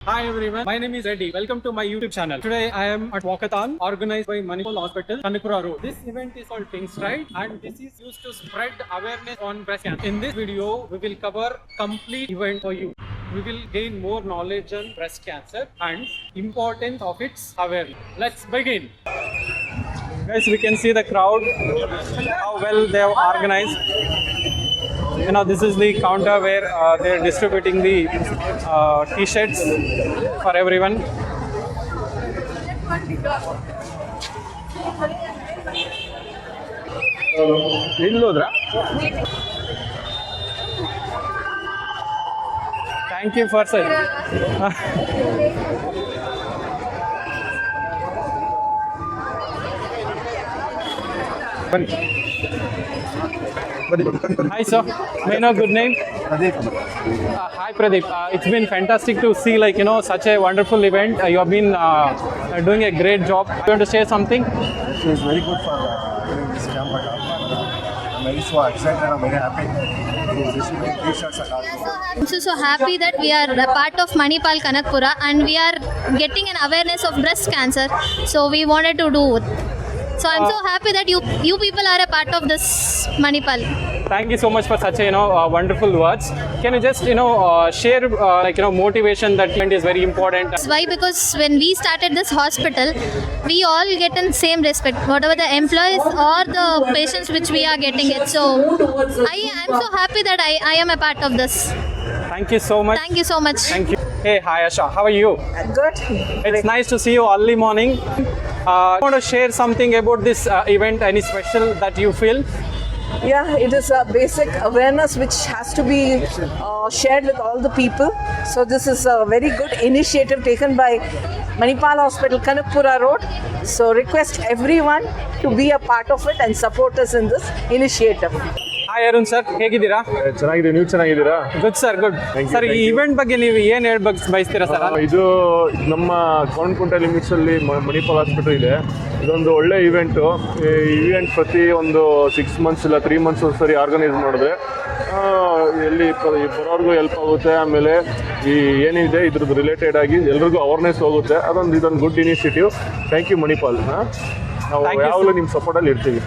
Hi everyone, my name is Reddy. Welcome to my YouTube channel. Today I am at Walkathon organized by Manipal Hospital, Kanipura Road. This event is called Think Stride and this is used to spread awareness on breast cancer. In this video, we will cover complete event for you. We will gain more knowledge on breast cancer and importance of its awareness. Let's begin. Guys, we can see the crowd, how well they have organized. This is the counter where they're distributing the t-shirts for everyone. Thank you for sir. Hi sir, may I know good name? Pradeep. Hi Pradeep, it's been fantastic to see such a wonderful event. You have been doing a great job. You want to say something? It is very good for doing this camp. I'm very so excited and I'm very happy to distribute t-shirts and all. I'm so happy that we are a part of Manipal Kanakpura and we are getting an awareness of breast cancer. So we wanted to do it. So I'm so happy that you people are a part of this Manipal. Thank you so much for such a wonderful words. Can you just share motivation that event is very important? Why? Because when we started this hospital, we all get in same respect, whatever the employees or the patients which we are getting it. So I am so happy that I am a part of this. Thank you so much. Thank you so much. Thank you. Hey, hi Asha, how are you? Good. It's nice to see you early morning. I want to share something about this event, any special that you feel? Yeah, it is a basic awareness which has to be shared with all the people. So this is a very good initiative taken by Manipal Hospital, Kanakpura Road. So request everyone to be a part of it and support us in this initiative. Hi Arun sir, ಹೇಗಿದ್ದೀರಾ? ಚೆನ್ನಾಗಿದೆ, ನೀವು ಚೆನ್ನಾಗಿದ್ದೀರಾ? Good sir, good sir. ಈ event ಬಗ್ಗೆ ನೀವು ಏನು ಹೇಳಬೇಕು ಬಯಸ್ತೀರಾ sir? ಇದು ನಮ್ಮ ಕೋಣಕುಂಟೆ ಲಿಮಿಟ್ಸ್ ಅಲ್ಲಿ ಮಣಿಪಾಲ್ ಹಾಸ್ಪಿಟಲ್ ಇದೆ. ಇದೊಂದು ಒಳ್ಳೆ ಇವೆಂಟು. ಈ ಇವೆಂಟ್ ಪ್ರತಿ ಒಂದು 6 ಮಂತ್ಸ್ ಇಲ್ಲ 3 ಮಂತ್ಸ್ ಒಂದ್ಸರಿ ಆರ್ಗನೈಸ್ ಮಾಡಿದ್ರೆ ಎಲ್ಲಿ ಬರೋರ್ಗೂ ಹೆಲ್ಪ್ ಆಗುತ್ತೆ. ಆಮೇಲೆ ಈ ಏನಿದೆ ಇದ್ರದ್ದು ರಿಲೇಟೆಡ್ ಆಗಿ ಎಲ್ರಿಗೂ ಅವೇರ್ನೆಸ್ ಹೋಗುತ್ತೆ. ಇದೊಂದು good initiative. Thank you Manipal. ನಾವು ಯಾವಾಗಲೂ ನಿಮ್ಮ ಸಪೋರ್ಟಲ್ಲಿ ಇರ್ತೀವಿ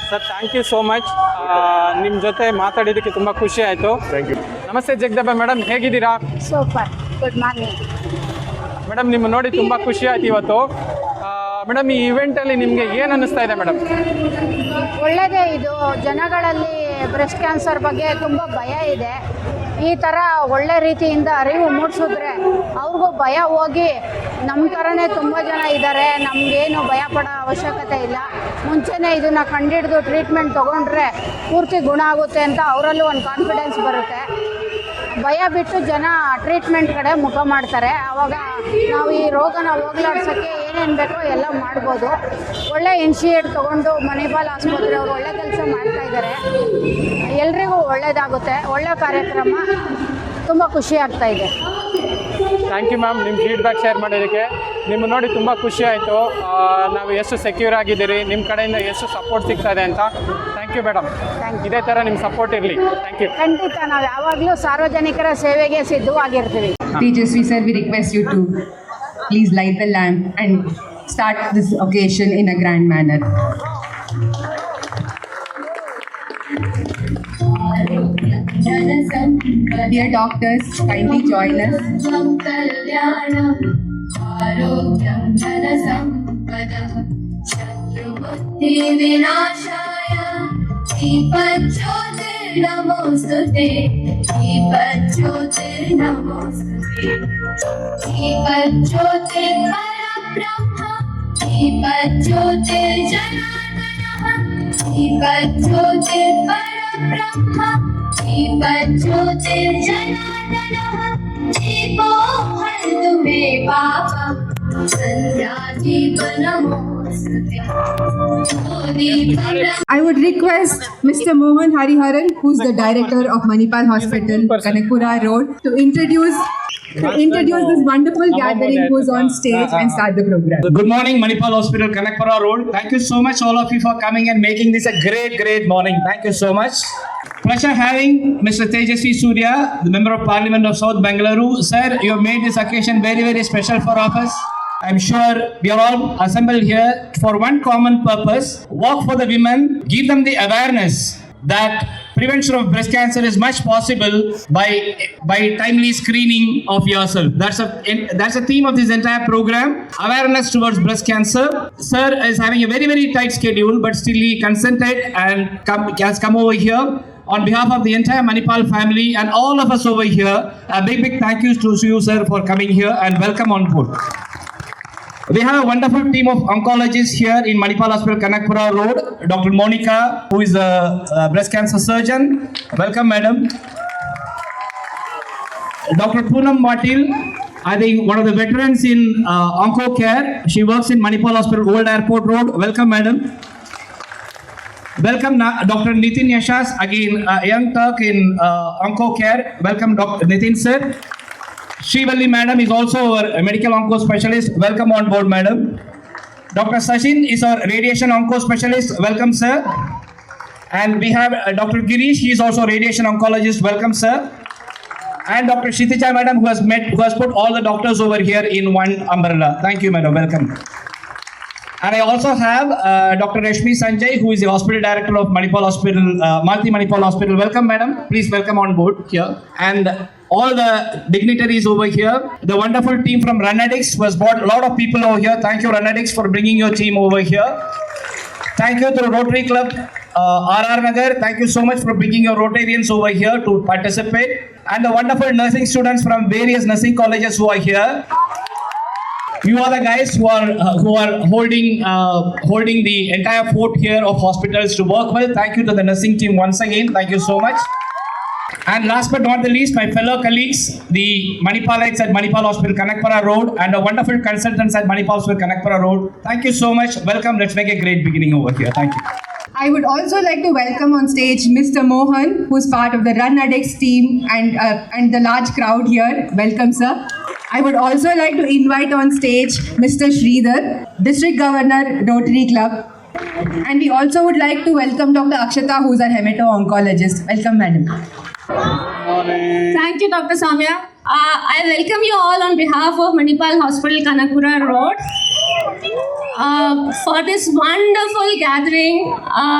sir. Thank you so much. ನಿಮ್ಮ ಜೊತೆ ಮಾತಾಡಿದ್ದಕ್ಕೆ ತುಂಬ ಖುಷಿ ಆಯಿತು. Thank you. ನಮಸ್ತೆ ಜಗದಬ್ಬ ಮೇಡಮ್, ಹೇಗಿದ್ದೀರಾ? ಸೂಪರ್, ಗುಡ್ ಮಾರ್ನಿಂಗ್ ಮೇಡಮ್, ನಿಮ್ಮ ನೋಡಿ ತುಂಬ ಖುಷಿ ಆಯ್ತು ಇವತ್ತು. ಮೇಡಮ್, ಈ ಇವೆಂಟಲ್ಲಿ ನಿಮಗೆ ಏನು ಅನ್ನಿಸ್ತಾ ಇದೆ ಮೇಡಮ್? ಒಳ್ಳೆಯದೇ. ಇದು ಜನಗಳಲ್ಲಿ ಬ್ರೆಸ್ಟ್ ಕ್ಯಾನ್ಸರ್ ಬಗ್ಗೆ ತುಂಬ ಭಯ ಇದೆ. ಈ ಥರ ಒಳ್ಳೆ ರೀತಿಯಿಂದ ಅರಿವು ಮೂಡಿಸಿದ್ರೆ ಅವ್ರಿಗೂ ಭಯ ಹೋಗಿ ನಮ್ಮ ಥರನೇ ತುಂಬ ಜನ ಇದ್ದಾರೆ, ನಮಗೇನು ಭಯ ಪಡೋ ಅವಶ್ಯಕತೆ ಇಲ್ಲ, ಮುಂಚೆನೇ ಇದನ್ನು ಕಂಡಿಡಿದು ಟ್ರೀಟ್ಮೆಂಟ್ ತೊಗೊಂಡ್ರೆ ಪೂರ್ತಿ ಗುಣ ಆಗುತ್ತೆ ಅಂತ ಅವರಲ್ಲೂ ಒಂದು ಕಾನ್ಫಿಡೆನ್ಸ್ ಬರುತ್ತೆ. ಭಯ ಬಿಟ್ಟು ಜನ ಟ್ರೀಟ್ಮೆಂಟ್ ಕಡೆ ಮುಖ ಮಾಡ್ತಾರೆ. ಆವಾಗ ನಾವು ಈ ರೋಗನ ಹೋಗಲಾಡ್ಸೋಕ್ಕೆ ಏನೇನು ಬೇಕೋ ಎಲ್ಲ ಮಾಡ್ಬೋದು. ಒಳ್ಳೆ ಇನಿಷಿಯೇಟ್ ತೊಗೊಂಡು ಮಣಿಪಾಲ್ ಆಸ್ಪತ್ರೆ ಅವರು ಒಳ್ಳೆ ಕೆಲಸ ಮಾಡ್ತಾಯಿದ್ದಾರೆ. ಎಲ್ರಿಗೂ ಒಳ್ಳೆಯದಾಗುತ್ತೆ. ಒಳ್ಳೆ ಕಾರ್ಯಕ್ರಮ, ತುಂಬ ಖುಷಿ ಆಗ್ತಾಯಿದೆ. ಥ್ಯಾಂಕ್ ಯು ಮ್ಯಾಮ್, ನಿಮ್ಮ ಫೀಡ್ಬ್ಯಾಕ್ ಶೇರ್ ಮಾಡೋದಕ್ಕೆ. ನಿಮ್ಮ ನೋಡಿ ತುಂಬ ಖುಷಿ ಆಯಿತು. ನಾವು ಎಷ್ಟು ಸೆಕ್ಯೂರ್ ಆಗಿದ್ದೀರಿ, ನಿಮ್ಮ ಕಡೆಯಿಂದ ಎಷ್ಟು ಸಪೋರ್ಟ್ ಸಿಗ್ತಾ ಇದೆ ಅಂತ. Thank you madam. ಇದೇ ಥರ ನಿಮ್ಮ ಸಪೋರ್ಟ್ ಇರಲಿ. Thank you. ಖಂಡಿತ ನಾವು ಯಾವಾಗಲೂ ಸಾರ್ವಜನಿಕರ ಸೇವೆಗೆ ಸಿದ್ಧವಾಗಿರ್ತೀವಿ. Tejasvi sir, we request you to please light the lamp and start this occasion in a grand manner. Dear doctors, kindly join us. नमोस्तुते दीपज्योतिर्नमोस्तुते दीपज्योतिर्परब्रह्म दीपज्योतिर्जनार्दनः दीपज्योतिर्परब्रह्म दीपज्योतिर्जनार्दनः दीपो हरतु मे पापम् सन्ध्यादीपनमोस्तुते. I would request Mr. Mohan Hariharan, who's the director of Manipal Hospital, Kanakpura Road, to introduce this wonderful gathering who's on stage and start the program. Good morning, Manipal Hospital, Kanakpura Road. Thank you so much, all of you, for coming and making this a great morning. Thank you so much. Pleasure having Mr. Tejasvi Surya, the Member of Parliament of South Bengaluru. Sir, you have made this occasion very, very special for us. I'm sure we are all assembled here for one common purpose: work for the women, give them the awareness that prevention of breast cancer is much possible by timely screening of yourself. That's a theme of this entire program: awareness towards breast cancer. Sir is having a very, very tight schedule, but still he consented and has come over here. On behalf of the entire Manipal family and all of us over here, a big thank you to you, sir, for coming here, and welcome on board. We have a wonderful team of oncologists here in Manipal Hospital, Kanakpura Road. Dr. Monica, who is a breast cancer surgeon. Welcome, madam. Dr. Poonam Patil, I think one of the veterans in Onco Care. She works in Manipal Hospital, Old Airport Road. Welcome, madam. Welcome, Dr. Nitin Yashas, again a young Turk in Onco Care. Welcome, Dr. Nitin, sir. Srivalli madam is also a medical onco specialist. Welcome on board, madam. Dr. Sachin is our radiation onco specialist. Welcome, sir. And we have Dr. Girish. He is also a radiation oncologist. Welcome, sir. And Dr. Kshitija madam, who has put all the doctors over here in one umbrella. Thank you, madam. Welcome. And I also have Dr. Rashmi Sanjay, who is the hospital director of Manipal Hospital, Malti Manipal Hospital. Welcome, madam. Please welcome on board here. And all the dignitaries over here. The wonderful team from Runaddicts who has brought a lot of people over here. Thank you, Runaddicts, for bringing your team over here. Thank you to Rotary Club, RR Nagar. Thank you so much for bringing your Rotarians over here to participate. And the wonderful nursing students from various nursing colleges who are here. You are the guys who are holding the entire fort here of hospitals to work with. Thank you to the nursing team once again. Thank you so much. And last but not the least, my fellow colleagues, the Manipalites at Manipal Hospital, Kanakpura Road, and the wonderful consultants at Manipal Hospital, Kanakpura Road. Thank you so much. Welcome. Let's make a great beginning over here. Thank you. I would also like to welcome on stage Mr. Mohan, who's part of the Runaddicts team and the large crowd here. Welcome, sir. I would also like to invite on stage Mr. Sridhar, District Governor, Rotary Club. And we also would like to welcome Dr. Akshata, who's our hemato-oncologist. Welcome, madam. Thank you, Dr. Samya. I welcome you all on behalf of Manipal Hospital, Kanakpura Road, for this wonderful gathering,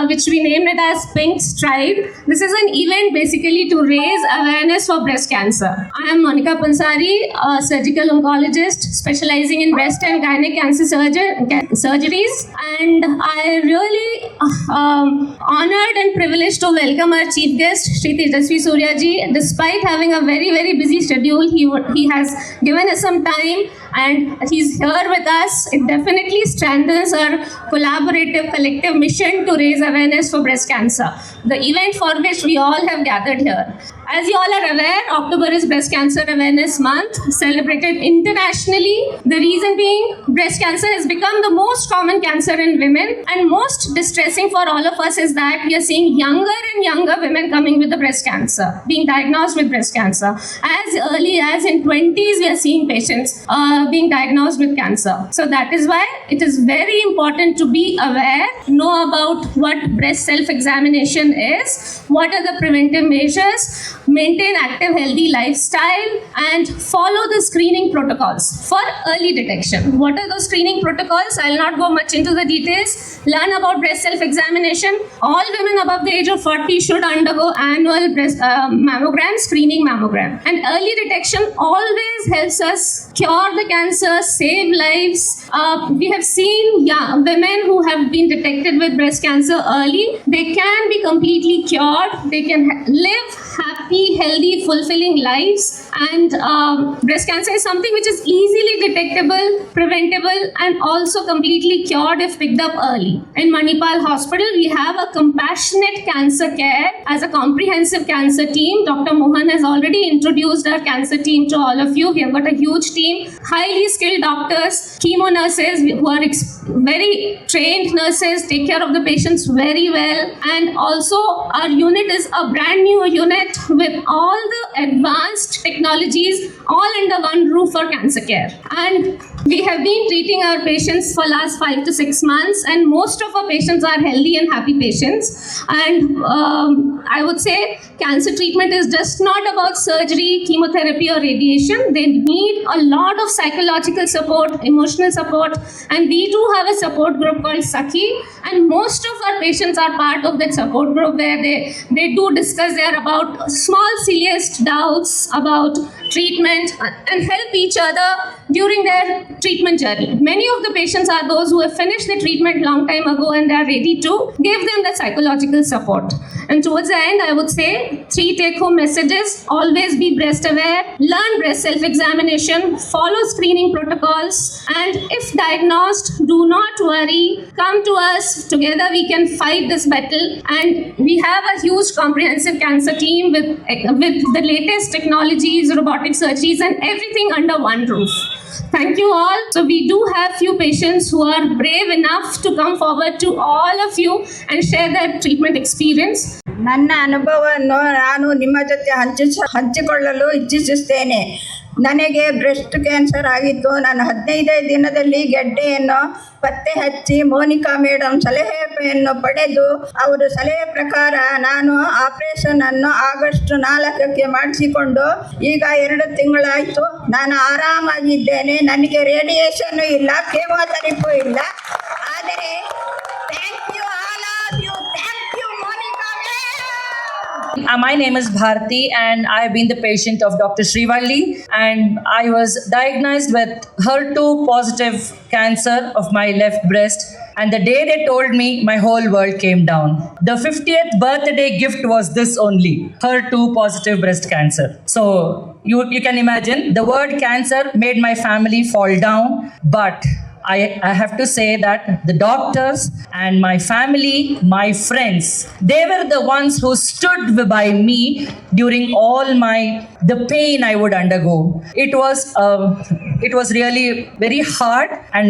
which we named it as Pink Stride. This is an event basically to raise awareness for breast cancer. I am Monica Pansari, a surgical oncologist specializing in breast and gynec cancer surgeries, and I really honored and privileged to welcome our chief guest, Shri Tejasvi Surya ji. Despite having a very, very busy schedule, he has given us some time and he's here with us. It definitely strengthens our collaborative, collective mission to raise awareness for breast cancer, the event for which we all have gathered here. As you all are aware, October is Breast Cancer Awareness Month, celebrated internationally. The reason being, breast cancer has become the most common cancer in women, and most distressing for all of us is that we are seeing younger and younger women coming with the breast cancer, being diagnosed with breast cancer. As early as in 20s, we are seeing patients being diagnosed with cancer. So that is why it is very important to be aware, know about what breast self-examination is, what are the preventive measures, maintain active healthy lifestyle, and follow the screening protocols for early detection. What are those screening protocols? I'll not go much into the details. Learn about breast self-examination. All women above the age of 40 should undergo annual breast mammogram, screening mammogram. And early detection always helps us cure the cancer, save lives. We have seen women who have been detected with breast cancer early. They can be completely cured. They can live happy, healthy, fulfilling lives. And breast cancer is something which is easily detectable, preventable, and also completely cured if picked up early. In Manipal Hospital, we have a compassionate cancer care as a comprehensive cancer team. Dr. Mohan has already introduced our cancer team to all of you. We have got a huge team, highly skilled doctors, chemo nurses who are very trained nurses, take care of the patients very well. And also our unit is a brand new unit with with all the advanced technologies all under one roof for cancer care. And we have been treating our patients for last 5 to 6 months, and most of our patients are healthy and happy patients. And I would say cancer treatment is just not about surgery, chemotherapy or radiation. They need a lot of psychological support, emotional support, and we do have a support group called Sakhi, and most of our patients are part of that support group where they do discuss there about small silliest doubts about treatment and help each other during their treatment journey. Many of the patients are those who have finished the treatment long time ago and they are ready to give them the psychological support. And towards the end, I would say 3 take-home messages: always be breast aware, learn breast self-examination, follow screening protocols, and if diagnosed, do not worry, come to us. Together we can fight this battle, and we have a huge comprehensive cancer team with the latest technologies, robotic surgeries, and everything under one roof. Thank you all. So we do have few patients who are brave enough to come forward to all of you and share their treatment experience. ನನ್ನ ಅನುಭವವನ್ನು ನಾನು ನಿಮ್ಮ ಜೊತೆ ಹಂಚಿಕೊಳ್ಳಲು ಇಚ್ಛಿಸುತ್ತೇನೆ. ನನಗೆ breast cancer ಆಗಿತ್ತು. ನಾನು 15 ದಿನದಲ್ಲಿ ಗೆಡ್ಡೆಯನ್ನು ಪತ್ತೆ ಹಚ್ಚಿ ಮೋನಿಕಾ ಮೇಡಮ್ ಸಲಹೆಯನ್ನು ಪಡೆದು ಅವರ ಸಲಹೆ ಪ್ರಕಾರ ನಾನು ಆಪರೇಷನನ್ನು ಆಗಸ್ಟ್ 4ಕ್ಕೆ ಮಾಡಿಸಿಕೊಂಡು ಈಗ 2 ತಿಂಗಳಾಯಿತು. ನಾನು ಆರಾಮಾಗಿದ್ದೇನೆ. ನನಗೆ ರೇಡಿಯೇಷನ್ನು ಇಲ್ಲ, ಕೆಮೊಥೆರಪಿ ಇಲ್ಲ. ಆದರೆ thank you all of you. Thank you Monica madam. My name is Bharti and I have been the patient of Dr. Srivalli, and I was diagnosed with HER2 positive cancer of my left breast, and the day they told me, my whole world came down. The 50th birthday gift was this only: HER2 positive breast cancer. So you can imagine, the word cancer made my family fall down, but I have to say that the doctors and my family, my friends, they were the ones who stood by me during all the pain I would undergo. It was really very hard, and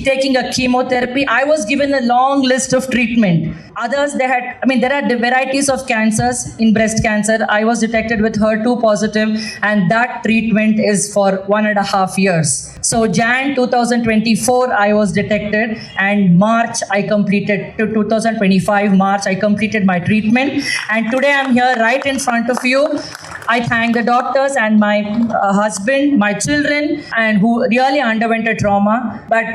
taking a chemotherapy, I was given a long list of treatment. Others, there are varieties of cancers. In breast cancer, I was detected with HER2 positive, and that treatment is for 1.5 years. So Jan 2024, I was detected, and March I completed, to 2025 March, I completed my treatment, and today I'm here right in front of you. I thank the doctors and my husband, my children, and who really underwent a trauma. But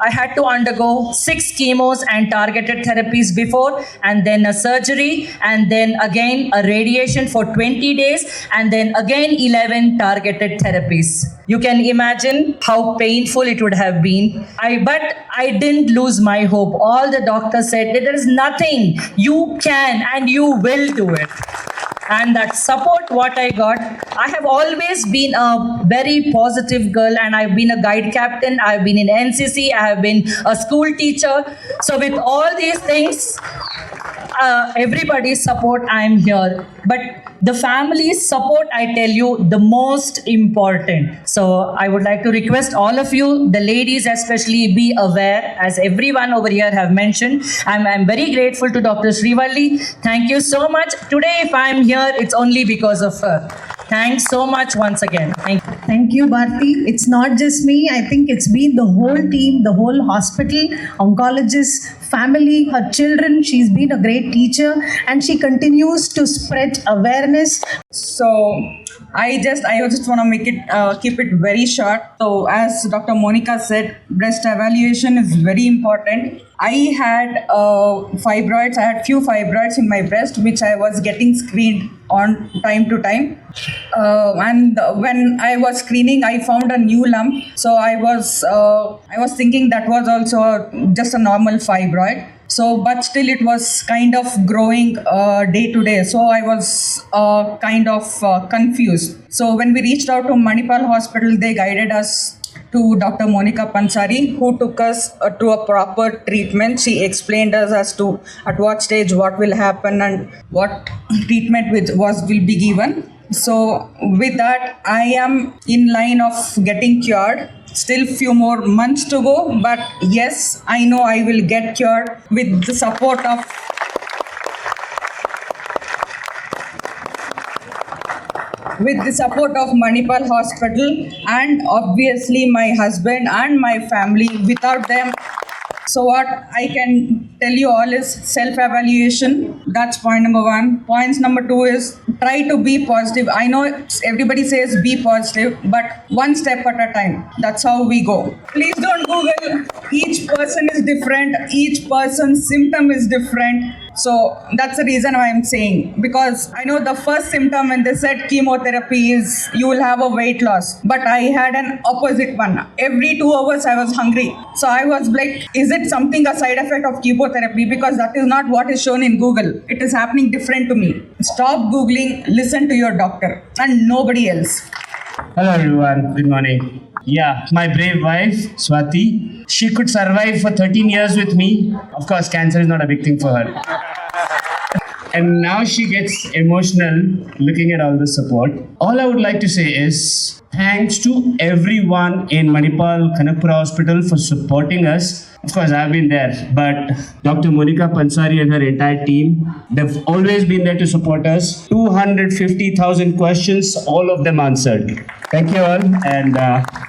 I had to undergo 6 chemos and targeted therapies before, and then a surgery, and then again a radiation for 20 days, and then again 11 targeted therapies. You can imagine how painful it would have been. But I didn't lose my hope. All the doctors said that there is nothing. You can and you will do it. And that support what I got, I have always been a very positive girl, and I've been a guide captain, I've been in NCC, I have been a school teacher. So with all these things, everybody's support, I'm here. But the family's support, I tell you, the most important. So I would like to request all of you, the ladies especially, be aware, as everyone over here have mentioned. I'm very grateful to Dr. Srivalli. Thank you so much. Today, if I'm here, it's only because of her. Thanks so much once again. Thank you. Thank you, Bharti. It's not just me. I think it's been the whole team, the whole hospital, oncologists, family, her children. She's been a great teacher, and she continues to spread awareness. So I just want to make it keep it very short. So as Dr. Monica said, breast evaluation is very important. I had fibroids. I had few fibroids in my breast, which I was getting screened on time to time. And when I was screening, I found a new lump. So I was thinking that was also just a normal fibroid. So, but still it was kind of growing day to day. So I was kind of confused. So when we reached out to Manipal Hospital, they guided us to Dr. Monica Pansari, who took us to a proper treatment. She explained us as to at what stage what will happen and what treatment will be given. So with that, I am in line of getting cured. Still few more months to go, but yes, I know I will get cured with the support of with the support of Manipal Hospital and obviously my husband and my family. Without them, so what I can tell you all is self-evaluation. That's point number one. Points number two is try to be positive. I know everybody says be positive, but one step at a time. That's how we go. Please don't Google. Each person is different. Each person's symptom is different. So that's the reason why I'm saying, because I know the first symptom when they said chemotherapy is you will have a weight loss, but I had an opposite one. Every 2 hours I was hungry. So I was like, is it something a side effect of chemotherapy? Because that is not what is shown in Google. It is happening different to me. Stop Googling, listen to your doctor and nobody else. Hello everyone, good morning. Yeah, my brave wife, Swati, she could survive for 13 years with me. Of course, cancer is not a big thing for her. And now she gets emotional looking at all the support. All I would like to say is thanks to everyone in Manipal Kanakpura Hospital for supporting us. Of course, I've been there, but Dr. Monica Pansari and her entire team, they've always been there to support us. 250,000 questions, all of them answered. Thank you all, and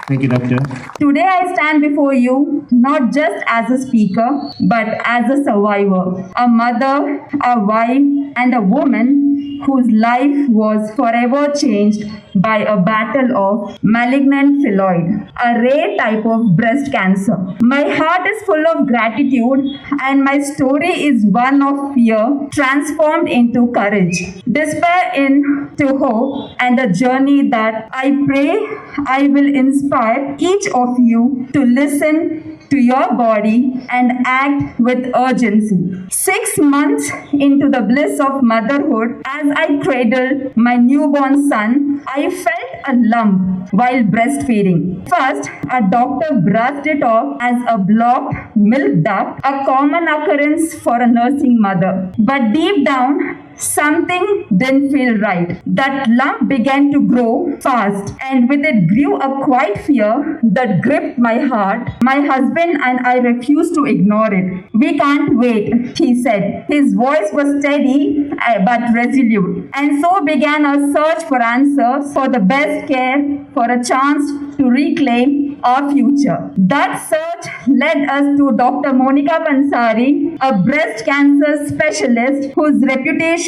thank you, doctor. Today I stand before you not just as a speaker, but as a survivor, a mother, a wife, and a woman whose life was forever changed by a battle of malignant phylloid, a rare type of breast cancer. My heart is full of gratitude, and my story is one of fear transformed into courage, despair into hope, and a journey that I pray I will inspire each of you to listen to your body and act with urgency. 6 months into the bliss of motherhood, as I cradled my newborn son, I felt a lump while breastfeeding. First, a doctor brushed it off as a blocked milk duct, a common occurrence for a nursing mother. But deep down, something didn't feel right. That lump began to grow fast, and with it grew a quiet fear that gripped my heart. My husband and I refused to ignore it. We can't wait, he said. His voice was steady but resolute. And so began a search for answers, for the best care, for a chance to reclaim our future. That search led us to Dr. Monica Pansari, a breast cancer specialist whose reputation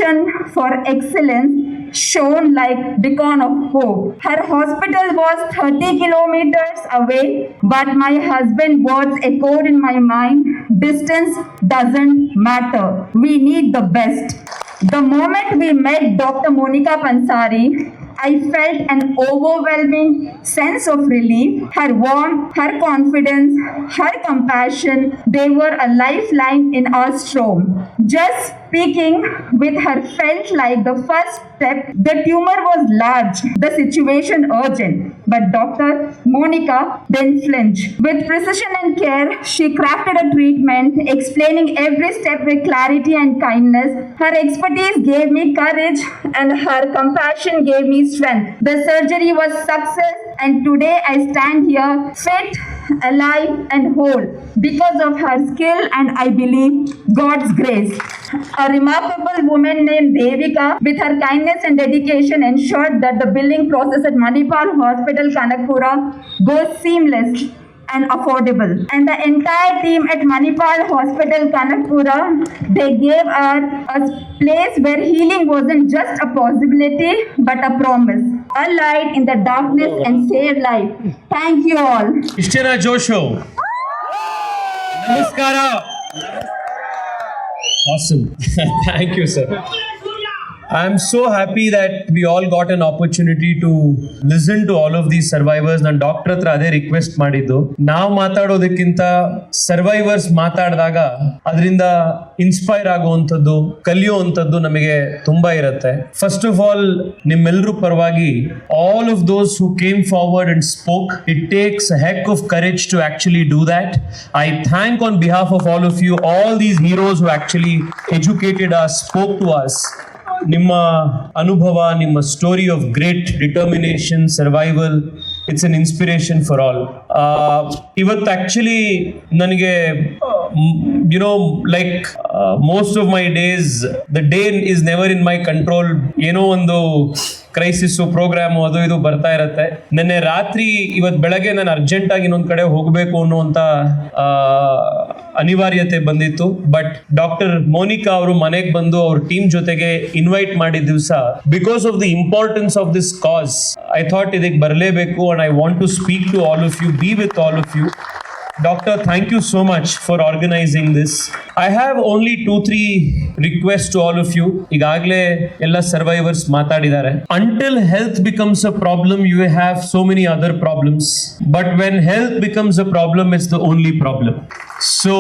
for excellence shone like beacon of hope. Her hospital was 30 kilometers away, but my husband's words echoed in my mind: distance doesn't matter. We need the best. The moment we met Dr. Monica Pansari, I felt an overwhelming sense of relief. Her warmth, her confidence, her compassion, they were a lifeline in our storm. Just speaking with her felt like the first step. The tumor was large, the situation urgent, but Dr. Monica didn't flinch. With precision and care, she crafted a treatment, explaining every step with clarity and kindness. Her expertise gave me courage, and her compassion gave me strength. The surgery was success, and today I stand here fit, alive, and whole because of her skill and, I believe, God's grace. A remarkable woman named Devika, with her kindness and dedication, ensured that the billing process at Manipal Hospital Kanakpura goes seamless and affordable. And the entire team at Manipal Hospital Kanakpura, they gave her a place where healing wasn't just a possibility but a promise, a light in the darkness and saved life. Thank you all. Ishtina Josho. Namaskara. Awesome. Thank you, sir. I'm so happy that we all got an opportunity to listen to all of these survivors. ನಾನು doctor ಹತ್ರ ಅದೇ request ಮಾಡಿದ್ದು, ನಾವು ಮಾತಾಡೋದಕ್ಕಿಂತ survivors ಮಾತಾಡಿದಾಗ ಅದರಿಂದ inspire ಆಗುವಂಥದ್ದು, ಕಲಿಯುವಂಥದ್ದು ನಮಗೆ ತುಂಬಾ ಇರುತ್ತೆ. ಫಸ್ಟ್ ಆಫ್ ಆಲ್ ನಿಮ್ಮೆಲ್ಲರೂ ಪರವಾಗಿ all of those who came forward and spoke, it takes a heck of courage to actually do that. I thank on behalf of all of you, all these heroes who actually educated us, spoke to us. ನಿಮ್ಮ ಅನುಭವ, ನಿಮ್ಮ story of great determination, survival, it's an inspiration for all. ಇವತ್ತು actually ನನಗೆ most of my days, the day is never in my control. ಏನೋ ಒಂದು crisis programme ಅದು ಇದು ಬರ್ತಾ ಇರತ್ತೆ. ನೆನ್ನೆ ರಾತ್ರಿ ಇವತ್ತು ಬೆಳಗ್ಗೆ ನಾನು ಅರ್ಜೆಂಟಾಗಿ ಇನ್ನೊಂದು ಕಡೆ ಹೋಗಬೇಕು ಅನ್ನುವಂಥ ಅನಿವಾರ್ಯತೆ ಬಂದಿತ್ತು. ಬಟ್ ಡಾಕ್ಟರ್ ಮೋನಿಕಾ ಅವರು ಮನೆಗೆ ಬಂದು ಅವ್ರ ಟೀಮ್ ಜೊತೆಗೆ ಇನ್ವೈಟ್ ಮಾಡಿದ ದಿವಸ, because of the importance of this cause, I thought ಇದಕ್ಕೆ ಬರಲೇಬೇಕು and I want to speak to all of you, be with all of you. Doctor, thank you so much for organizing this. I have only 2-3 requests to all of you. ಈಗಾಗಲೇ ಎಲ್ಲ survivors ಮಾತಾಡಿದ್ದಾರೆ. Until health becomes a problem, you have so many other problems. But when health becomes a problem, it's the only problem. So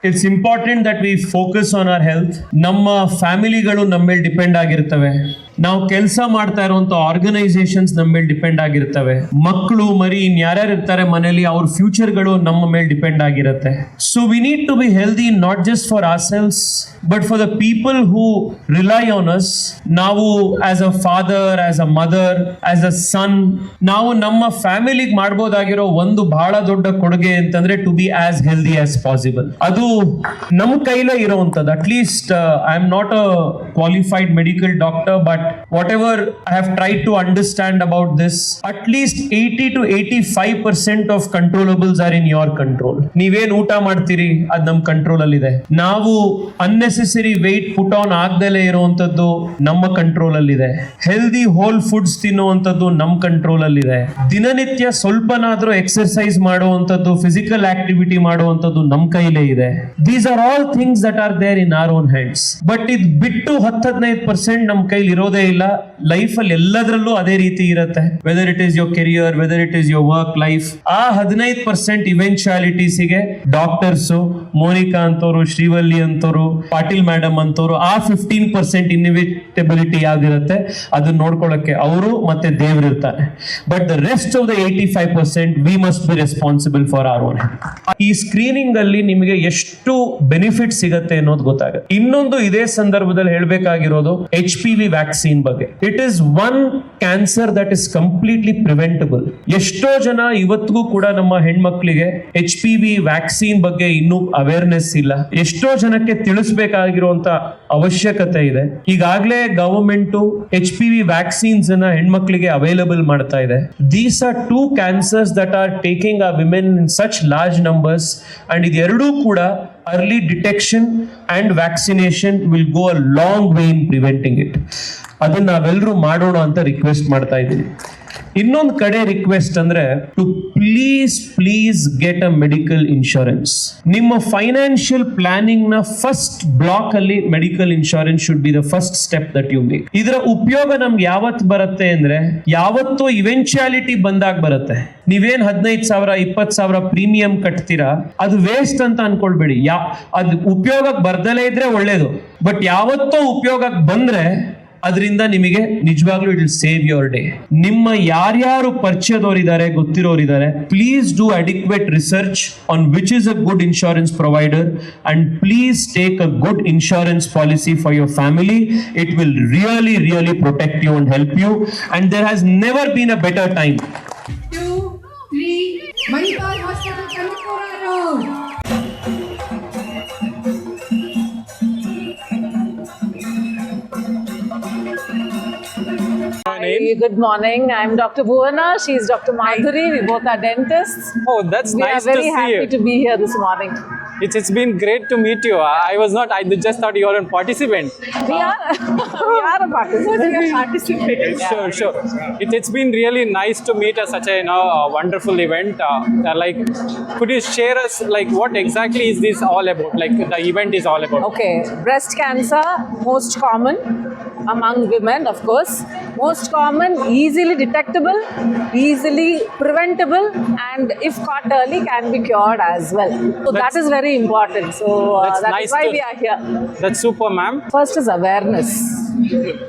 it's important that we focus on our health. ನಮ್ಮ ಫ್ಯಾಮಿಲಿಗಳು ನಮ್ಮ ಮೇಲೆ depend ಆಗಿರ್ತವೆ. ನಾವು ಕೆಲಸ ಮಾಡ್ತಾ ಇರುವಂತ organisations ನಮ್ಮ ಮೇಲೆ ಡಿಪೆಂಡ್ ಆಗಿರ್ತವೆ. ಮಕ್ಕಳು ಮರಿ ಇನ್ಯಾರ್ಯಾರು ಇರ್ತಾರೆ ಮನೆಯಲ್ಲಿ, ಅವ್ರ ಫ್ಯೂಚರ್ಗಳು ನಮ್ಮ ಮೇಲೆ ಡಿಪೆಂಡ್ ಆಗಿರುತ್ತೆ. So we need to be healthy, not just for our selves but for the people who rely on us. ನಾವು as a father, as a mother, as a son, ನಾವು ನಮ್ಮ ಫ್ಯಾಮಿಲಿಗೆ ಮಾಡ್ಬೋದಾಗಿರೋ ಒಂದು ಬಹಳ ದೊಡ್ಡ ಕೊಡುಗೆ ಅಂತಂದ್ರೆ to be as healthy as possible. ಅದು ನಮ್ಮ ಕೈಲೇ ಇರೋವಂಥದ್ದು. At least I am not a qualified medical doctor, but whatever I have tried to understand about this, at least 80 to 85% of controllables are in your control. ನೀವೇನ್ ಊಟ ಮಾಡ್ತೀರಿ ಅದು ನಮ್ಮ control ಅಲ್ಲಿ ಇದೆ. ನಾವು ಅನ್ನೆಸೆಸರಿ ವೆಯ್ಟ್ ಪುಟ್ ಆನ್ ಆಗದಲೇ ಇರುವಂತದ್ದು ನಮ್ಮ ಕಂಟ್ರೋಲ್ ಅಲ್ಲಿ ಇದೆ. ಹೆಲ್ದಿ ಹೋಲ್ ಫುಡ್ಸ್ ತಿನ್ನುವಂಥದ್ದು ನಮ್ಮ ಕಂಟ್ರೋಲ್ ಅಲ್ಲಿ ಇದೆ. ದಿನನಿತ್ಯ ಸ್ವಲ್ಪನಾದ್ರೂ ಎಕ್ಸರ್ಸೈಸ್ ಮಾಡುವಂಥದ್ದು, ಫಿಸಿಕಲ್ ಆಕ್ಟಿವಿಟಿ ಮಾಡುವಂಥದ್ದು ನಮ್ಮ ಕೈಲೇ ಇದೆ. These are all things that are there in our own hands. But ಇದು ಬಿಟ್ಟು 10-15% ನಮ್ಮ ಕೈಲಿ ಇರೋದೇ ಇಲ್ಲ. ಲೈಫ್ ಅಲ್ಲಿ ಎಲ್ಲದರಲ್ಲೂ ಅದೇ ರೀತಿ ಇರುತ್ತೆ. Whether it is your career, whether it is your work life. ಆ 15% ಇವೆಂಚುಯಾಲಿಟೀಸ್ಗೆ ಡಾಕ್ಟರ್ಸು, ಮೋನಿಕಾ ಅಂತವ್ರು, ಶ್ರೀವಲ್ಲಿ ಅಂತವ್ರು, ಪಾಟೀಲ್ ಮೇಡಮ್ ಅಂತವ್ರು, ಆ 15% ಇನ್ಎವಿಟಬಿಲಿಟಿ ಯಾವ್ದಿರುತ್ತೆ ಅದನ್ನ ನೋಡ್ಕೊಳ್ಳಕ್ಕೆ ಅವರು ಮತ್ತೆ ದೇವ್ರು ಇರ್ತಾರೆ. But the rest of the 85% we must be responsible for our own. ಈ ಸ್ಕ್ರೀನಿಂಗ್ ಅಲ್ಲಿ ನಿಮಗೆ ಎಷ್ಟು ಬೆನಿಫಿಟ್ ಸಿಗತ್ತೆ ಅನ್ನೋದು ಗೊತ್ತಾಗುತ್ತೆ. ಇನ್ನೊಂದು ಇದೇ ಸಂದರ್ಭದಲ್ಲಿ ಹೇಳ್ಬೇಕಾಗಿರೋದು HPV ವ್ಯಾಕ್ಸಿನ್ ಬಗ್ಗೆ. It is one cancer that is completely preventable. ಎಷ್ಟೋ ಜನ ಇವತ್ತಿಗೂ ಕೂಡ ನಮ್ಮ ಹೆಣ್ಮಕ್ಳಿಗೆ HPV ವ್ಯಾಕ್ಸಿನ್ ಬಗ್ಗೆ ಇನ್ನೂ ಅವೇರ್ನೆಸ್ ಇಲ್ಲ. ಎಷ್ಟೋ ಜನಕ್ಕೆ ತಿಳಿಸಬೇಕಾಗಿರುವಂತ ಅವಶ್ಯಕತೆ ಇದೆ. ಈಗಾಗಲೇ ಗವರ್ಮೆಂಟ್ HPV ವ್ಯಾಕ್ಸಿನ್ಸ್ ಅನ್ನ ಹೆಣ್ಮಕ್ಳಿಗೆ ಅವೈಲಬಲ್ ಮಾಡ್ತಾ ಇದೆ. These are 2 cancers that are taking uh women in such large numbers and ಇದೆರಡೂ ಕೂಡ early detection and vaccination will go a long way in preventing it. ಅದನ್ನ ನಾವೆಲ್ಲರೂ ಮಾಡೋಣ ಅಂತ ರಿಕ್ವೆಸ್ಟ್ ಮಾಡ್ತಾ ಇದ್ದೀನಿ. ಇನ್ನೊಂದು ಕಡೆ ರಿಕ್ವೆಸ್ಟ್ ಅಂದ್ರೆ to please get a medical insurance. ನಿಮ್ಮ ಫೈನಾನ್ಷಿಯಲ್ ಪ್ಲಾನಿಂಗ್ ನ ಫಸ್ಟ್ ಬ್ಲಾಕ್ ಅಲ್ಲಿ medical insurance should be the first step that you make. ಇದರ ಉಪಯೋಗ ನಮ್ಗೆ ಯಾವತ್ತು ಬರುತ್ತೆ ಅಂದ್ರೆ ಯಾವತ್ತೋ ಇವೆಂಚುಯಾಲಿಟಿ ಬಂದಾಗ ಬರುತ್ತೆ. ನೀವೇನ್ 15,000 20,000 ಪ್ರೀಮಿಯಂ ಕಟ್ತೀರಾ ಅದು ವೇಸ್ಟ್ ಅಂತ ಅನ್ಕೊಳ್ಬೇಡಿ. ಅದು ಉಪಯೋಗಕ್ಕೆ ಬರ್ದಲೇ ಇದ್ರೆ ಒಳ್ಳೇದು. ಬಟ್ ಯಾವತ್ತೋ ಉಪಯೋಗಕ್ಕೆ ಬಂದ್ರೆ ಅದರಿಂದ ನಿಮಗೆ ನಿಜವಾಗ್ಲೂ it will save your day. ನಿಮ್ಮ ಯಾರ್ಯಾರು ಪರಿಚಯದವರಿದ್ದಾರೆ, ಗೊತ್ತಿರೋರಿದ್ದಾರೆ, please do adequate research on which is a good insurance provider and please take a good insurance policy for your family. It will really protect you and help you and there has never been a better time. 2, 3, Manipal Hospital, Kanakpura Road. Hi, good morning. I'm Dr. Bhuvana. She's Dr. Madhuri. We both are dentists. Oh, that's We nice are very to see happy you. to be here this morning. It's been great to meet you. I just thought you were a participant. We are a participant. Sure. It's been really nice to meet such a wonderful event. Could you share us what exactly is this all about? The event is all about. Okay, breast cancer, most common among women, of course. Most common, easily detectable, easily preventable, and if caught early, can be cured as well. So that is very important. So that nice is why we are here. That's super, ma'am. First is awareness.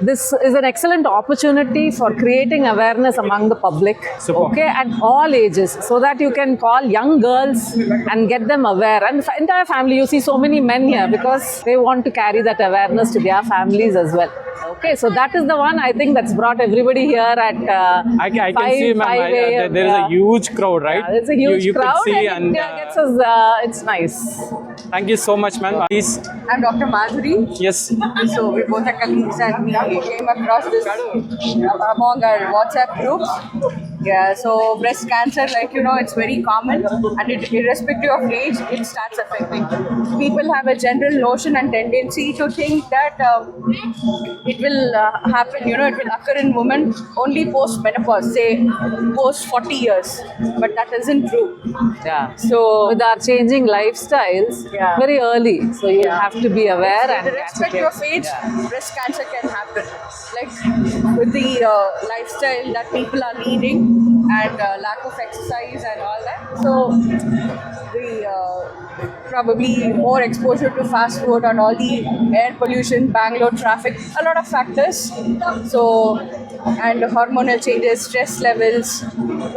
This is an excellent opportunity for creating awareness among the public, Super. okay, at all ages, so that you can call young girls and get them aware. And the entire family, you see so many men here because they want to carry that awareness to their families as well. Okay, so that is the one I think that's brought everybody here at I can see, ma'am, there is a huge crowd, right? Yeah, there's a huge you crowd could see and it gets us, it's nice. Thank you so much, ma'am. Please. I'm Dr. Madhuri. Yes. So we both are colleagues and we came across this among our WhatsApp groups. Yeah, so breast cancer, like you know, it's very common and irrespective of age, it starts affecting. People have a general notion and tendency to think that it will happen, you know, it will occur in women only post menopause, say post 40 years, but that isn't true. Yeah. So With our changing lifestyles, Yeah. very early. So you have to be aware and irrespective of age, breast cancer can happen. Like with the lifestyle that people are leading and lack of exercise and all that. So the probably more exposure to fast food and all the air pollution, Bangalore traffic, a lot of factors. So and hormonal changes, stress levels,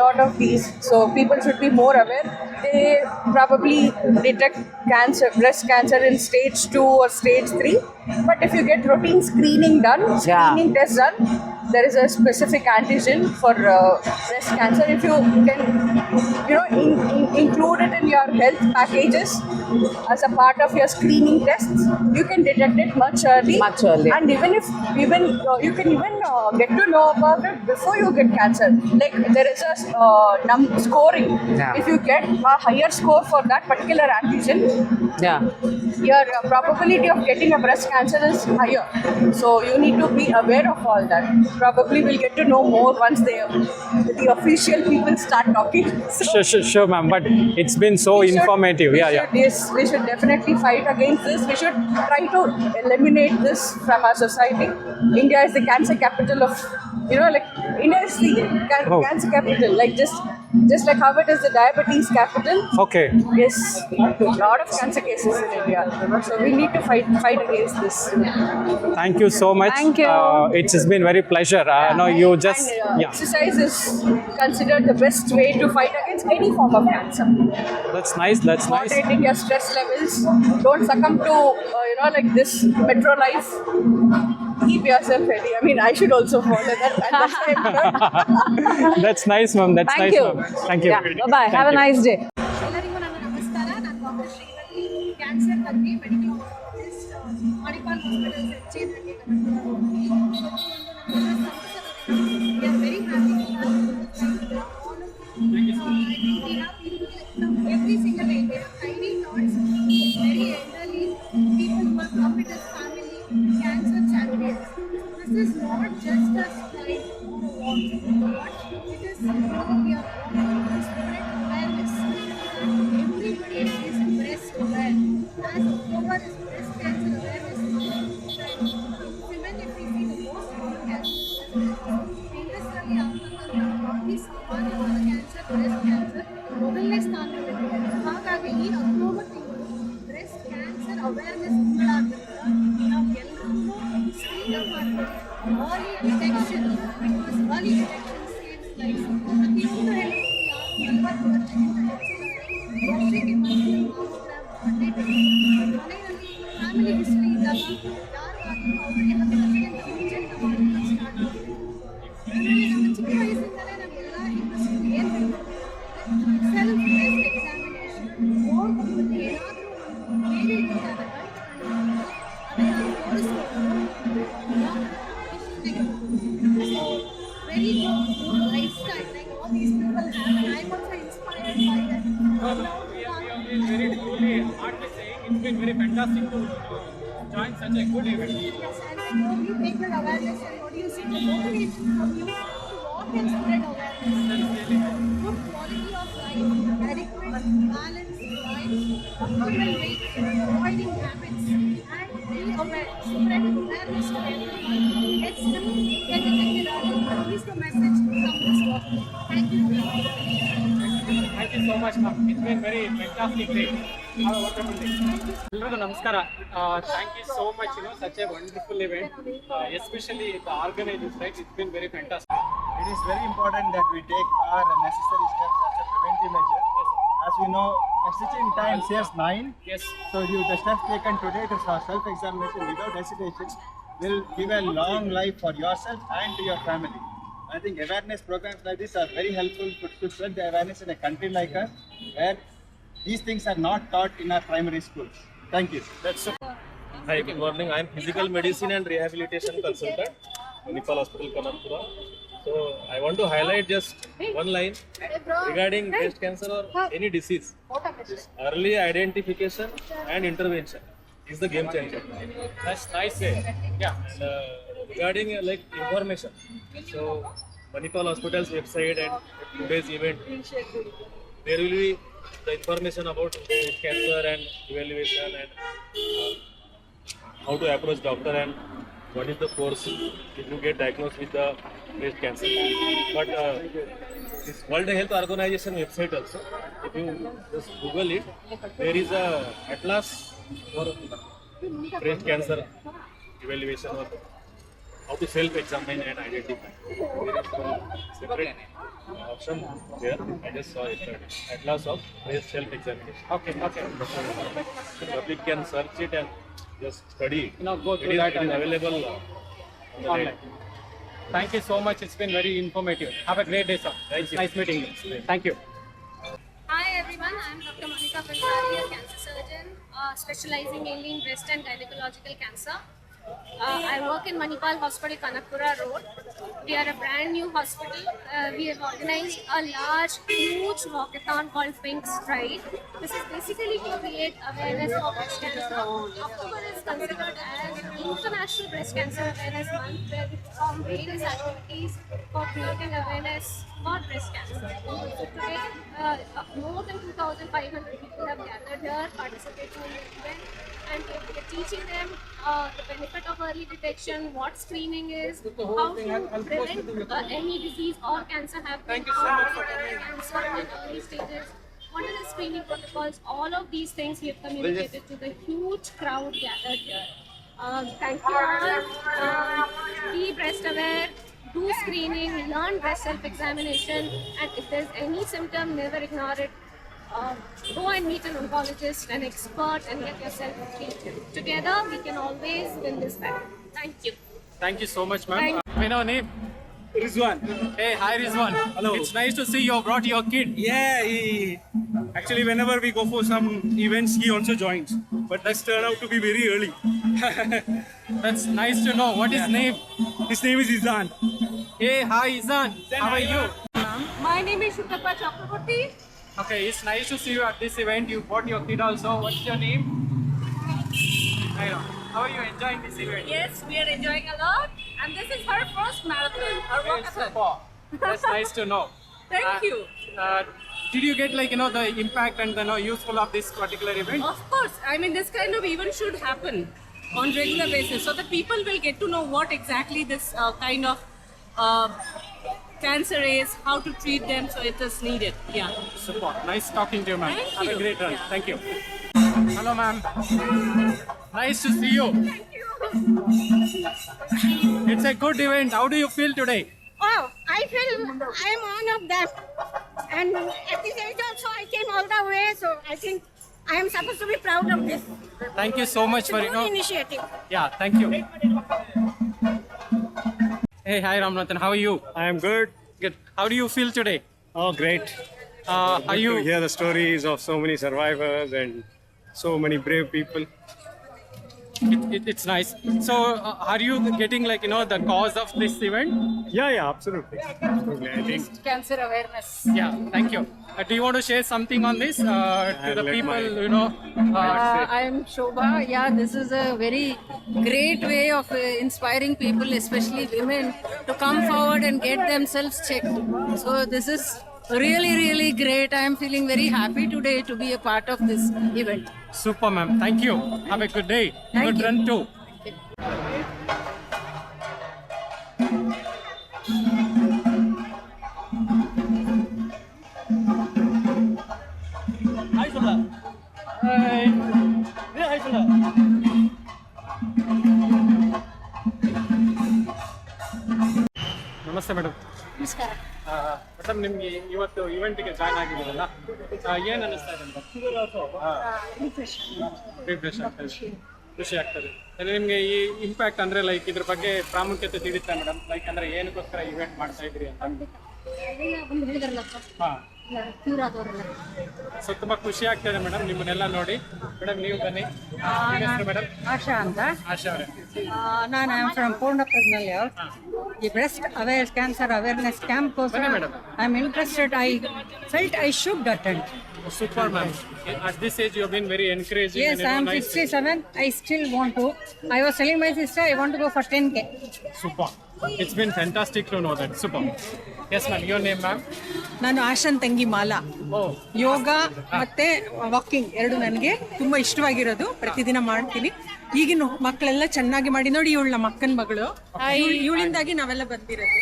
lot of these. So people should be more aware. They probably detect cancer, breast cancer in stage 2 or stage 3. But if you get routine screening done, screening test done, there is a specific antigen for breast cancer. If you can, you know, include it in your health packages as a part of your screening tests, you can detect it much early. Much early. And you can even get to know about it before you get cancer. Like there is a scoring. Yeah. If you get a higher score for that particular antigen, your probability of getting a breast cancer is higher. So you need to be aware of all that. Probably we'll get to know more once the official people start talking. So Sure, ma'am. But it's been so informative. Yes, we should definitely fight against this. We should try to eliminate this from our society. India is the cancer capital of, you know, like India is the cancer capital. Like just like how it is the diabetes capital. Okay. Yes, a lot of cancer cases in India. So we need to fight against this. Thank you so much. Thank you. It has been very pleasure. No, you just And, exercise is considered the best way to fight against any form of cancer. That's nice. That's nice. Moderating your stress levels. Don't succumb to you know, like this metro life. Keep yourself healthy. I mean, I should also follow that. At the same time. That's nice, ma'am. That's Thank nice, you. ma'am. Thank you. Bye-bye. Have a nice day. ಎಲ್ಲರಿಗೂ ನನ್ನ ನಮಸ್ಕಾರ. ನಾನು doctor Srivalli, cancer ಬಗ್ಗೆ medical office Manipal hospital ಚೇತನಕ್ಕೆ We are very happy to have all of you. I think we have people every single day. They have tiny thoughts, very elderly people who have come with a family, cancer champions. This is not just a slide or a walk, but it is we are wanting to spread awareness. Everybody is breast aware. As October is breast cancer awareness month, women, if we see the most common cancer, industrially ಈ ಸಾಮಾನ್ಯವಾದ cancer breast cancer ಮೊದಲನೇ ಸ್ಥಾನದಲ್ಲಿದೆ. ಹಾಗಾಗಿ ಈ October ತಿಂಗಳು breast cancer awareness ತಿಂಗಳಾದ್ರಿಂದ ನಾವೆಲ್ಲರೂ screen ಮಾಡ್ತೀವಿ. Early detection, because early detection saves life. ಪ್ರತಿಯೊಂದು ಹೆಣ್ಣು ಯಾರು 40 ವರ್ಷಕ್ಕಿಂತ ಹೆಚ್ಚಿದ್ದಾರೆ ವರ್ಷಕ್ಕೆ ಮನೆಯಲ್ಲಿ ಫ್ಯಾಮಿಲಿ ಹಿಸ್ಟ್ರಿ ಇದ್ದಾಗ ಯಾರಿಗಾದರೂ ಅವರಿಗೆ 10 ವರ್ಷಕ್ಕಿಂತ ಮುಂಚೆ ಮಾಡಲು ಸ್ಟಾರ್ಟ್ ಮಾಡ್ತೀವಿ. ಅದರಲ್ಲಿ ನಮ್ಮ ಚಿಕ್ಕ ವಯಸ್ಸಿಂದಲೇ ನಮಗೆಲ್ಲ ಹೆಂಗಸರು ಏನು ಸೆಲ್ಫ್ ಬ್ರೆಸ್ಟ್ ಎಕ್ಸಾಮಿನೇಷನ್ ನೋಡ್ಕೊಂಡು ಏನಾದರೂ ಬೇರೆ ಗೊತ್ತಾದಾಗ ಅದನ್ನು ತೋರಿಸ್ಕೊಂಡು very good life style like all these people have and I am also inspired by that. Very truly, hardly saying, it's been very fantastic to join such a good event. Yes, and I know you make the awareness and what you see the motivation from you to walk and spread awareness. Good quality of life, adequate, balanced life, optimal weight, avoiding habits, and be aware. Spread awareness to everyone. Let's get connected early. Please the message from this doctor. Thank you. Thank you so much, ma'am. It's been very fantastic day. Have a wonderful day. Everyone, namaskara. Thank you so much. You know, such a wonderful event. Especially the organizers, right? It's been very fantastic. It is very important that we take our necessary steps as a preventive measure. As we know, hesitation time saves 9. Yes. So the steps taken today to self-examination without hesitation will give a long life for yourself and to your family. I think awareness programs like this are very helpful to spread the awareness in a country like us, where These things are not taught in our primary schools. Thank you. Hi, good morning. I am physical medicine and rehabilitation consultant, Manipal Hospital, Kanakpura. So I want to highlight just one line regarding breast cancer or any disease. Early identification and intervention is the game changer. That's nice way. Yeah. And, regarding like information, so Manipal Hospital's website and today's event, there will be the information about breast cancer and evaluation and how to approach doctor and what is the course if you get diagnosed with the breast cancer. But this World Health Organization website also, if you just Google it, there is a atlas for breast cancer evaluation or how to self-examine and identify. There is one separate option there. I just saw it. Atlas of breast self-examination. Okay. The public can search it and just study. Go through It that is and available online. Thank you so much. It's been very informative. Have a great day, sir. Thank you. Nice meeting you. Thank you. Hi everyone, I am Dr. Monica Pansari, a cancer surgeon specializing mainly in breast and gynecological cancer. I work in Manipal Hospital, Kanakpura Road. We are a brand new hospital. We have organized a huge walkathon called Pink Stride. This is basically to create awareness for breast cancer. October is considered as International Breast Cancer Awareness Month, where we perform various activities for creating awareness for breast cancer. So today, more than 2,500 people have gathered here participating in the event, and we are teaching them the benefit of early detection, what screening is, how to prevent any disease or cancer happening, cancer in early stages, what are the screening protocols, all of these things we have communicated to the huge crowd gathered here. Thank you all. Be breast aware, do screening, learn breast self-examination, and if there's any symptom, never ignore it. Go and meet an oncologist, an expert, and get yourself treated. Together, we can always win this battle. Thank you. Thank you so much, ma'am. Thank May I know name? Rizwan. Hey, hi Rizwan. Hello. It's nice to see you brought your kid. Yeah, actually whenever we go for some events, he also joins. But this turned out to be very early. That's nice to know. What is name? His name is Izan. Hey, hi Izan. How are you? My name is Shukapa Chakraborty. Okay, it's nice to see you at this event. You brought your kid also. What's your name? How are you enjoying this event? Yes, we are enjoying a lot, and this is her first marathon, her walkathon. That's nice to know. Thank you. Did you get the impact and useful of this particular event? Of course, I mean this kind of event should happen on regular basis, so that people will get to know what exactly this kind of cancer is, how to treat them, so it is needed. Yeah. Super. Nice talking to you, ma'am. Thank Have you. a great run. Yeah. Thank you. Hello, ma'am. Nice to see you. Thank you. It's a good event. How do you feel today? Oh, I feel I am one of them. And at this age also I came all the way, so I think I am supposed to be proud of this. Thank you so much for Good initiative. Yeah, thank you. Hey, hi Ramnathan. How are you? I am good. Good. How do you feel today? Oh, great. Are To you? hear the stories of so many survivors and so many brave people. It's nice. So, are you getting the cause of this event? Yeah, absolutely. Absolutely. I think Cancer awareness. Yeah. Thank you. Do you want to share something on this to the let people? I am Shobha. Yeah, this is a very great way of inspiring people, especially women, to come forward and get themselves checked. So this is really great. I am feeling very happy today to be a part of this event. Super, ma'am. Thank you. Have a good day. Thank Good you. run too. Hi, Sula. Hi. Yeah, hi, Sula. ನಮಸ್ತೆ madam. ನಮಸ್ಕಾರ. Madam ನಿಮ್ಗೆ ಇವತ್ತು ಇವೆಂಟ್ಗೆ join ಆಗಿದ್ದೀರಲ್ಲ, ಏನ್ ಅನಿಸ್ತಾ ಇದೆ madam? Refresh ಆಗ್ತದೆ, ಖುಷಿ ಆಗ್ತದೆ. ನಿಮ್ಗೆ ಈ ಇಂಪ್ಯಾಕ್ಟ್ ಅಂದ್ರೆ ಇದ್ರ ಬಗ್ಗೆ ಪ್ರಾಮುಖ್ಯತೆ ತಿಳಿತಾ ಮೇಡಮ್? ಅಂದ್ರೆ ಏನಕ್ಕೋಸ್ಕರ ಇವೆಂಟ್ ಮಾಡ್ತಾ ಇದ್ರಿ ಅಂತ? ಹೇಳಿದ್ರಲ್ಲ ಹಾ, ಕ್ಯೂರ್ ಆದವರೆಲ್ಲ. ಸೊ ತುಂಬಾ ಖುಷಿ ಆಗ್ತದೆ ಮೇಡಮ್ ನಿಮ್ಮನ್ನೆಲ್ಲ ನೋಡಿ. ಮೇಡಮ್ ನೀವು ಬನ್ನಿ. ಮೇಡಮ್ ಆಶಾ ಅಂತ. ಆಶಾ ಅವರೇ, ನಾನು ಐ ಆಮ್ ಫ್ರಮ್ ಪೂರ್ಣಪ್ರಜ್ಞಲ್ the breast cancer awareness camp I am interested. I felt I should attend. super ma'am. At this age you have been very encouraging. Yes, I am 67. I still want to. I was telling my sister I want to go for 10K. Super. It's been fantastic to know that. Super. Yes ma'am, your name ma'am? ನಾನು ಆಶನ್ ತಂಗಿ ಮಾಲಾ. ಯೋಗ ಮತ್ತೆ walking ಎರಡು ನನಗೆ ತುಂಬಾ ಇಷ್ಟವಾಗಿರೋದು. ಪ್ರತಿದಿನ ಮಾಡ್ತೀನಿ. ಈಗಿನ ಮಕ್ಕಳೆಲ್ಲ ಚೆನ್ನಾಗಿ ಮಾಡಿ ನೋಡಿ. ಇವಳ ಮಕ್ಕನ ಮಗಳು, ಇವಳಿಂದಾಗಿ ನಾವೆಲ್ಲ ಬಂದಿರೋದು.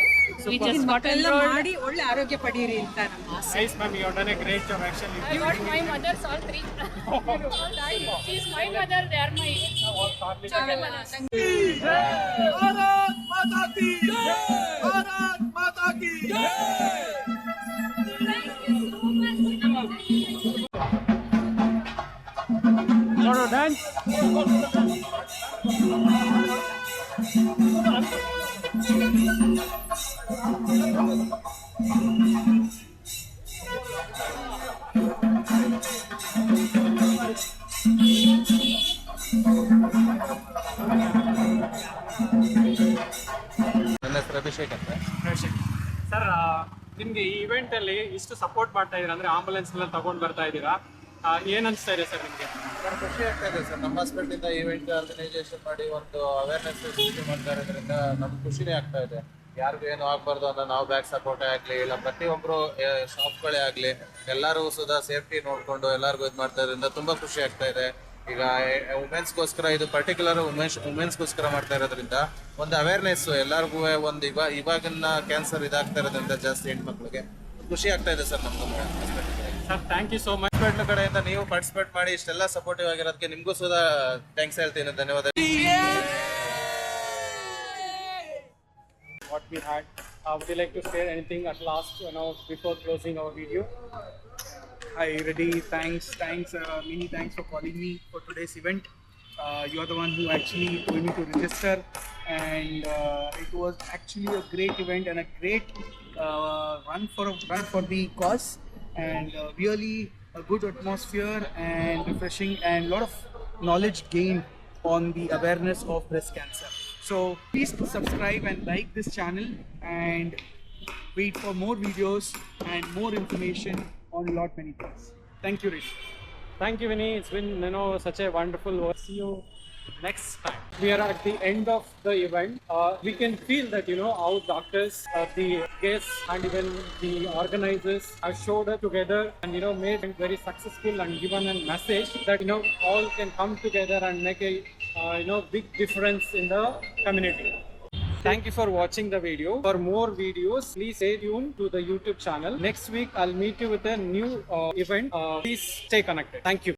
ಮಕ್ಕಳೆಲ್ಲ ಮಾಡಿ ಒಳ್ಳೆ ಆರೋಗ್ಯ ಪಡೀರಿ ಅಂತ ನಮ್ಮ ಆಸೆ. Nice ma'am, you have done a great job actually. I want my mothers all three. She is my mother, they are my children mothers. Bharat माता की जय, भारत माता की जय. Chalo dance. ನನ್ನ ಹೆಸರು ಅಭಿಷೇಕ್ ಅಂತ. ಸರ್, ನಿಮ್ಗೆ ಈ ಇವೆಂಟ್ ಅಲ್ಲಿ ಇಷ್ಟು ಸಪೋರ್ಟ್ ಮಾಡ್ತಾ ಇದೀರಾ, ಅಂದ್ರೆ ಆಂಬುಲೆನ್ಸ್ ತಗೊಂಡ್ ಬರ್ತಾ ಇದ್ದೀರಾ, ಏನ್ ಅನ್ಸ್ತಾ ಇದೆ ಸರ್ ನಿಮ್ಗೆ? ಸರ್ ಖುಷಿ ಆಗ್ತಾ ಇದೆ ಸರ್. ನಮ್ಮ ಹಾಸ್ಪಿಟಲಿಂದ ಈವೆಂಟ್ ಆರ್ಗನೈಸೇಷನ್ ಮಾಡಿ ಒಂದು ಅವೇರ್ನೆಸ್ ಸೃಷ್ಟಿ ಮಾಡ್ತಾ ಇರೋದ್ರಿಂದ ನಮ್ಗೆ ಖುಷಿನೇ ಆಗ್ತಾ ಇದೆ. ಯಾರಿಗೂ ಏನು ಆಗ್ಬಾರ್ದು ಅನ್ನೋ ನಾವು ಬ್ಯಾಕ್ ಸಪೋರ್ಟೇ ಆಗಲಿ ಇಲ್ಲ ಪ್ರತಿಯೊಬ್ಬರು ಶಾಪ್ಗಳೇ ಆಗಲಿ ಎಲ್ಲರೂ ಸುಧಾ ಸೇಫ್ಟಿ ನೋಡಿಕೊಂಡು ಎಲ್ಲರಿಗೂ ಇದು ಮಾಡ್ತಾ ಇರೋದ್ರಿಂದ ತುಂಬ ಖುಷಿ ಆಗ್ತಾ ಇದೆ. ಈಗ ವುಮೆನ್ಸ್ಗೋಸ್ಕರ ಇದು ಪರ್ಟಿಕ್ಯುಲರ್ ವುಮೆನ್ಸ್ಗೋಸ್ಕರ ಮಾಡ್ತಾ ಇರೋದ್ರಿಂದ ಒಂದು ಅವೇರ್ನೆಸ್ ಎಲ್ಲರಿಗೂ ಒಂದು ಇವಾಗಿನ ಕ್ಯಾನ್ಸರ್ ಇದಾಗ್ತಾ ಇರೋದ್ರಿಂದ ಜಾಸ್ತಿ ಹೆಣ್ಮಕ್ಳಿಗೆ ಖುಷಿ ಆಗ್ತಾ ಇದೆ ಸರ್. ನಮ್ದು sir thank you so much. Hospital ಕಡೆಯಿಂದ ನೀವು ಪಾರ್ಟಿಸಿಪೇಟ್ ಮಾಡಿ ಇಷ್ಟೆಲ್ಲ ಸಪೋರ್ಟಿವ್ ಆಗಿರೋದಕ್ಕೆ ನಿಮಗೂ ಸುಧಾ ಥ್ಯಾಂಕ್ಸ್ ಹೇಳ್ತೀನಿ. ಧನ್ಯವಾದ. What we had. Would you like to say anything at last, before closing our video? Hi, Reddy. Thanks, many thanks for calling me for today's event. You are the one who actually told me to register, and it was actually a great event and a great run for the cause, and really a good atmosphere and refreshing, and a lot of knowledge gained on the awareness of breast cancer. So please subscribe and like this channel and wait for more videos and more information on a lot many things. Thank you, Rishi. Thank you, Vinny. It's been such a wonderful work. See you next time. We are at the end of the event. We can feel that how doctors, the guests, and even the organizers have showed up together and made it very successful and given a message that all can come together and make a big difference in the community. Thank you for watching the video. For more videos, please stay tuned to the YouTube channel. Next week, I'll meet you with a new event. Please stay connected. Thank you.